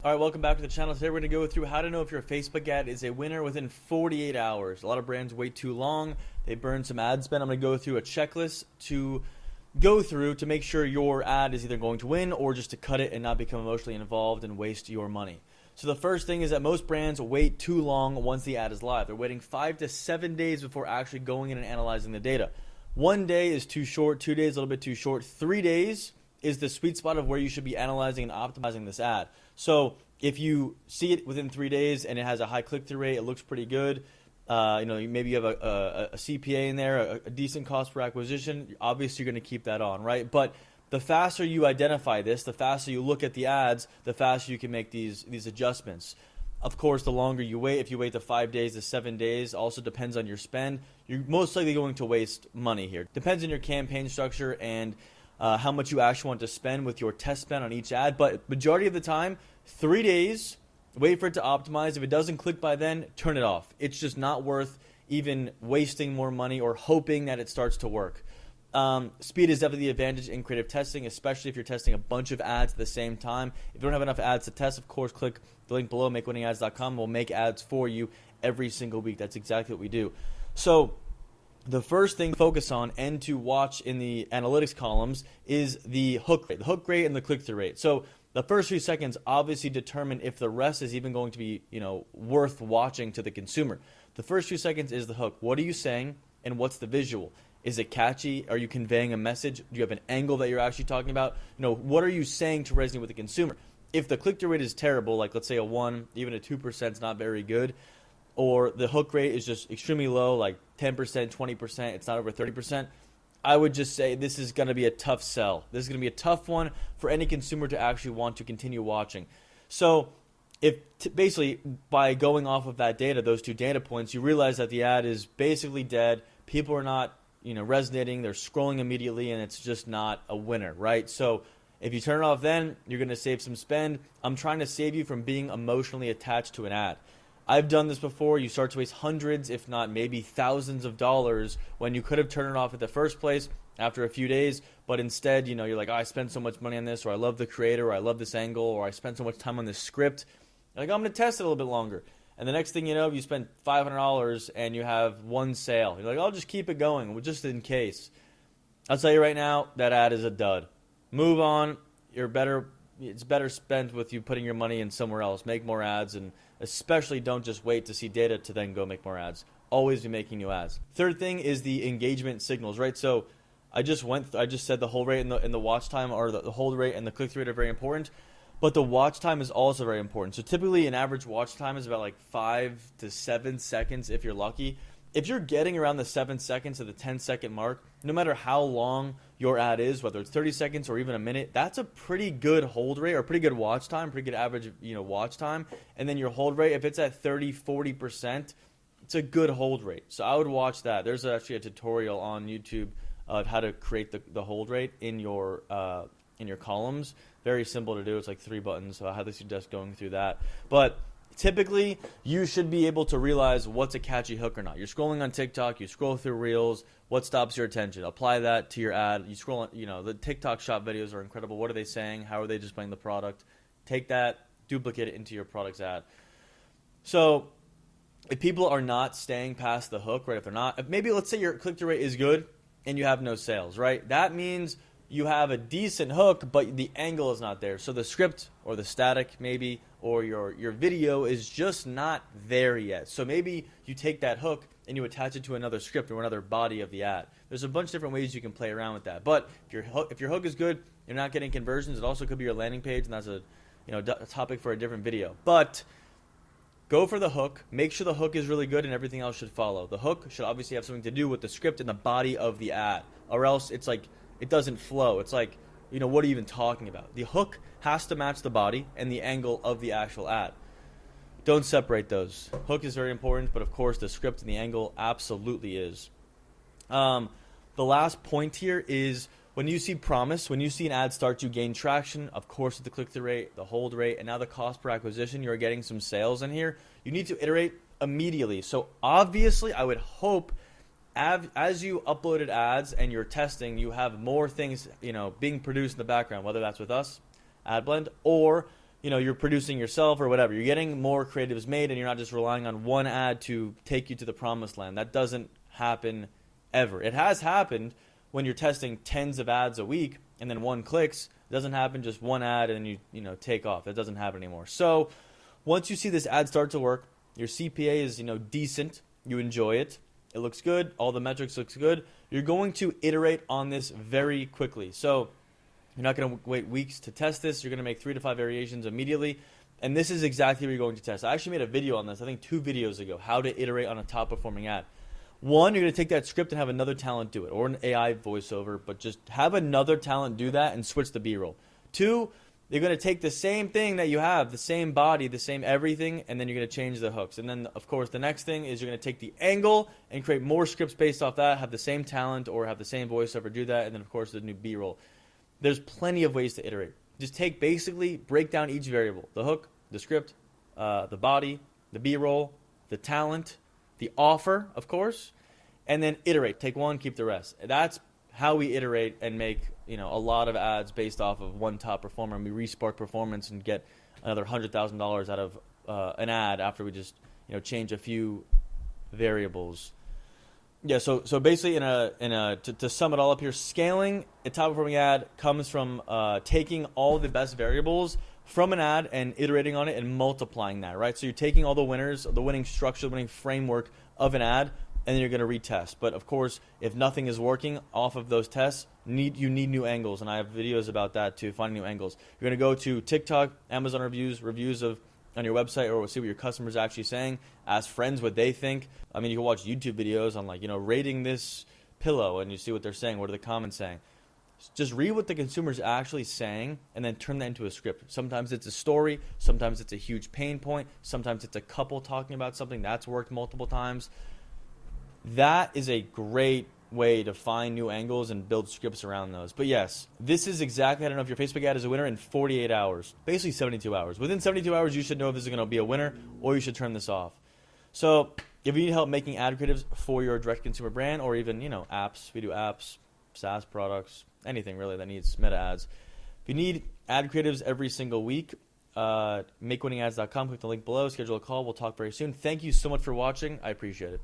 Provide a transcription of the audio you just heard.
All right, welcome back to the channel. Today we're going to go through how to know if your Facebook ad is a winner within 48 hours. A lot of brands wait too long. They burn some ad spend. I'm going to go through a checklist to go through to make sure your ad is either going to win or just to cut it and not become emotionally involved and waste your money. So the first thing is that most brands wait too long once the ad is live. They're waiting 5 to 7 days before actually going in and analyzing the data. 1 day is too short, 2 days a little bit too short, 3 days is the sweet spot of where you should be analyzing and optimizing this ad. So if you see it within 3 days and it has a high click-through rate, it looks pretty good. Maybe you have a CPA in there, a decent cost per acquisition. Obviously, you're going to keep that on, right? But the faster you identify this, the faster you look at the ads, the faster you can make these adjustments. Of course, the longer you wait, if you wait to 5 days to 7 days, also depends on your spend. You're most likely going to waste money here. Depends on your campaign structure and how much you actually want to spend with your test spend on each ad. But majority of the time, 3 days, wait for it to optimize. If it doesn't click by then, turn it off. It's just not worth even wasting more money or hoping that it starts to work. Speed is definitely the advantage in creative testing, especially if you're testing a bunch of ads at the same time. If you don't have enough ads to test, of course, click the link below, makewinningads.com. We'll make ads for you every single week. That's exactly what we do. So the first thing to focus on and to watch in the analytics columns is the hook rate and the click-through rate. So the first few seconds obviously determine if the rest is even going to be, worth watching to the consumer. The first few seconds is the hook. What are you saying and what's the visual? Is it catchy? Are you conveying a message? Do you have an angle that you're actually talking about? What are you saying to resonate with the consumer? If the click-through rate is terrible, like let's say a 1, even a 2% is not very good, or the hook rate is just extremely low, like 10%, 20%, it's not over 30%, I would just say this is going to be a tough sell. This is going to be a tough one for any consumer to actually want to continue watching. So if basically by going off of that data, those two data points, you realize that the ad is basically dead. People are not resonating. They're scrolling immediately, and it's just not a winner, right? So if you turn it off then, you're going to save some spend. I'm trying to save you from being emotionally attached to an ad. I've done this before. You start to waste hundreds, if not maybe thousands of dollars when you could have turned it off at the first place after a few days, but instead, you're like, oh, I spent so much money on this, or I love the creator, or I love this angle, or I spent so much time on this script. You're like, I'm going to test it a little bit longer. And the next thing you know, you spend $500 and you have one sale. You're like, I'll just keep it going, just in case. I'll tell you right now, that ad is a dud. Move on. It's better spent with you putting your money in somewhere else. Make more ads, and especially don't just wait to see data to then go make more ads. Always be making new ads. Third thing is the engagement signals, right? So I just said the hold rate and the watch time, or the hold rate and the click-through rate are very important, but the watch time is also very important. So typically an average watch time is about like 5 to 7 seconds if you're lucky. If you're getting around the 7 seconds to the 10-second mark, no matter how long your ad is, whether it's 30 seconds or even a minute, that's a pretty good hold rate or pretty good watch time, pretty good average, watch time. And then your hold rate, if it's at 30, 40%, it's a good hold rate. So I would watch that. There's actually a tutorial on YouTube of how to create the hold rate in your columns. Very simple to do. It's like 3 buttons, so I highly suggest going through that. But typically, you should be able to realize what's a catchy hook or not. You're scrolling on TikTok, you scroll through Reels, what stops your attention? Apply that to your ad. You scroll on, the TikTok shop videos are incredible. What are they saying? How are they displaying the product? Take that, duplicate it into your product's ad. So if people are not staying past the hook, right, if maybe let's say your click-through rate is good and you have no sales, right? That means you have a decent hook, but the angle is not there. So the script or the static maybe, or your video is just not there yet. So maybe you take that hook and you attach it to another script or another body of the ad. There's a bunch of different ways you can play around with that. But if your hook is good, you're not getting conversions. It also could be your landing page, and that's a topic for a different video. But go for the hook. Make sure the hook is really good, and everything else should follow. The hook should obviously have something to do with the script and the body of the ad, or else it's like it doesn't flow. It's like, what are you even talking about? The hook has to match the body and the angle of the actual ad. Don't separate those. Hook is very important, but of course the script and the angle absolutely is. The last point here is when you see promise, when you see an ad start to gain traction, of course with the click-through rate, the hold rate, and now the cost per acquisition, you're getting some sales in here, you need to iterate immediately. So obviously I would hope as you uploaded ads and you're testing, you have more things being produced in the background, whether that's with us, AdBlend, or you're producing yourself or whatever. You're getting more creatives made, and you're not just relying on one ad to take you to the promised land. That doesn't happen ever. It has happened when you're testing tens of ads a week and then one clicks. It doesn't happen just one ad and you take off. That doesn't happen anymore. So once you see this ad start to work, your CPA is decent, you enjoy it, it looks good, all the metrics looks good, you're going to iterate on this very quickly. So you're not going to wait weeks to test this. You're going to make 3 to 5 variations immediately. And this is exactly what you're going to test. I actually made a video on this, I think 2 videos ago, how to iterate on a top performing ad. One, you're going to take that script and have another talent do it, or an AI voiceover, but just have another talent do that and switch the B-roll. 2, you're going to take the same thing that you have, the same body, the same everything, and then you're going to change the hooks. And then, of course, the next thing is you're going to take the angle and create more scripts based off that, have the same talent or have the same voiceover do that, and then, of course, the new B-roll. There's plenty of ways to iterate. Just break down each variable. The hook, the script, the body, the B-roll, the talent, the offer, of course, and then iterate. Take one, keep the rest. That's how we iterate and make a lot of ads based off of one top performer, and we re-spark performance and get another $100,000 out of an ad after we just change a few variables. Yeah, so basically to sum it all up here, scaling a top performing ad comes from taking all the best variables from an ad and iterating on it and multiplying that, right? So you're taking all the winners, the winning structure, the winning framework of an ad, and then you're going to retest. But of course, if nothing is working off of those tests, you need new angles, and I have videos about that too, finding new angles. You're going to go to TikTok, Amazon reviews of on your website, or see what your customers are actually saying. Ask friends what they think. I mean, you can watch YouTube videos on rating this pillow, and you see what they're saying. What are the comments saying? Just read what the consumer's actually saying, and then turn that into a script. Sometimes it's a story. Sometimes it's a huge pain point. Sometimes it's a couple talking about something that's worked multiple times. That is a great way to find new angles and build scripts around those. But yes, this is exactly, I don't know if your Facebook ad is a winner in 48 hours, basically 72 hours. Within 72 hours, you should know if this is going to be a winner, or you should turn this off. So if you need help making ad creatives for your direct consumer brand, or even, apps, we do apps, SaaS products, anything really that needs meta ads. If you need ad creatives every single week, makewinningads.com, click the link below, schedule a call. We'll talk very soon. Thank you so much for watching. I appreciate it.